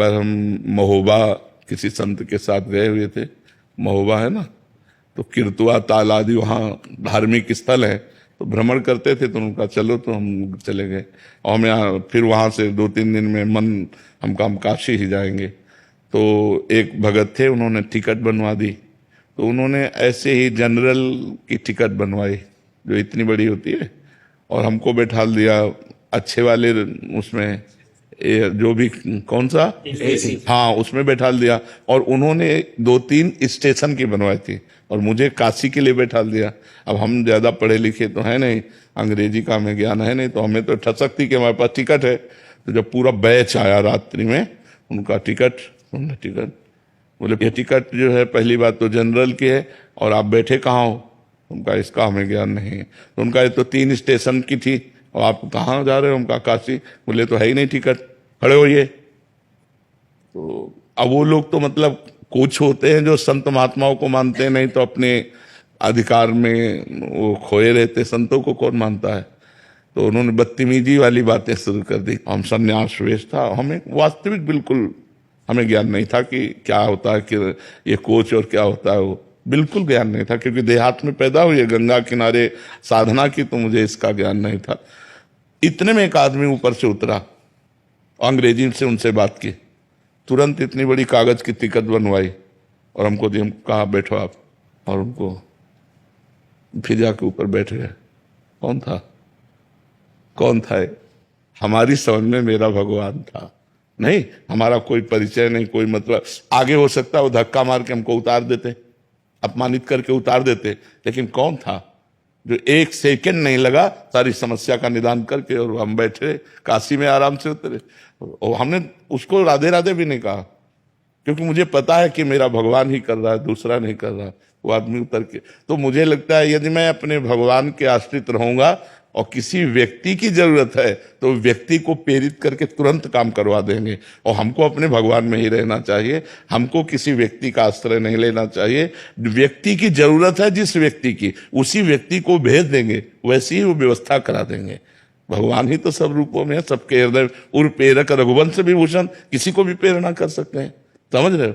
बार हम महोबा किसी संत के साथ गए हुए थे, महोबा है ना, तो किरतुआ ताल आदि वहाँ धार्मिक स्थल है, तो भ्रमण करते थे, तो उनका चलो, तो हम चले गए। और हमें फिर वहाँ से 2-3 दिन में हम काशी ही जाएंगे। तो एक भगत थे, उन्होंने टिकट बनवा दी, तो उन्होंने ऐसे ही जनरल की टिकट बनवाई जो इतनी बड़ी होती है, और हमको बैठा दिया अच्छे वाले उसमें, जो भी कौन सा AC, हाँ उसमें बैठा दिया। और उन्होंने 2-3 स्टेशन की बनवाई थी और मुझे काशी के लिए बैठा दिया। अब हम ज्यादा पढ़े लिखे तो है नहीं, अंग्रेजी का हमें ज्ञान है नहीं, तो हमें तो ठसक थी कि हमारे पास टिकट है। तो जब पूरा बैच आया रात्रि में, उनका टिकट बोले ये टिकट जो है पहली बात तो जनरल की है, और आप बैठे कहाँ हो? उनका इसका हमें ज्ञान नहीं है। तो उनका ये तो 3 स्टेशन की थी, और आप कहाँ जा रहे हो? उनका काशी। बोले तो है ही नहीं टिकट, खड़े होइए। तो अब वो लोग तो मतलब कुछ होते हैं जो संत महात्माओं को मानते हैं, नहीं तो अपने अधिकार में वो खोए रहते। संतों को कौन मानता है? तो उन्होंने बदतमीजी वाली बातें शुरू कर दी। हम संन्यास वेश था, हमें वास्तविक बिल्कुल हमें ज्ञान नहीं था कि क्या होता है कि ये कोच और क्या होता है, वो बिल्कुल ज्ञान नहीं था, क्योंकि देहात में पैदा हुई है, गंगा किनारे साधना की, तो मुझे इसका ज्ञान नहीं था। इतने में एक आदमी ऊपर से उतरा, अंग्रेजी से उनसे बात की, तुरंत इतनी बड़ी कागज की टिकट बनवाई और हमको दी। हम कहा बैठो आप, और उनको फिजा के ऊपर बैठ गए। कौन था ये? हमारी समझ में मेरा भगवान था। नहीं, हमारा कोई परिचय नहीं, कोई मतलब। आगे हो सकता है वो धक्का मार के हमको उतार देते, अपमानित करके उतार देते, लेकिन कौन था जो 1 सेकंड नहीं लगा सारी समस्या का निदान करके, और हम बैठे काशी में आराम से उतरे। और हमने उसको राधे राधे भी नहीं कहा, क्योंकि मुझे पता है कि मेरा भगवान ही कर रहा है, दूसरा नहीं कर रहा। वो आदमी उतर के, तो मुझे लगता है यदि मैं अपने भगवान के आश्रित रहूंगा और किसी व्यक्ति की जरूरत है, तो व्यक्ति को प्रेरित करके तुरंत काम करवा देंगे। और हमको अपने भगवान में ही रहना चाहिए, हमको किसी व्यक्ति का आश्रय नहीं लेना चाहिए। व्यक्ति की जरूरत है जिस व्यक्ति की, उसी व्यक्ति को भेज देंगे, वैसी ही वो व्यवस्था करा देंगे। भगवान ही तो सब रूपों में है, सबके हृदय। उर प्रेरक रघुवंश विभूषण, किसी को भी प्रेरणा कर सकते हैं, समझ रहे हो?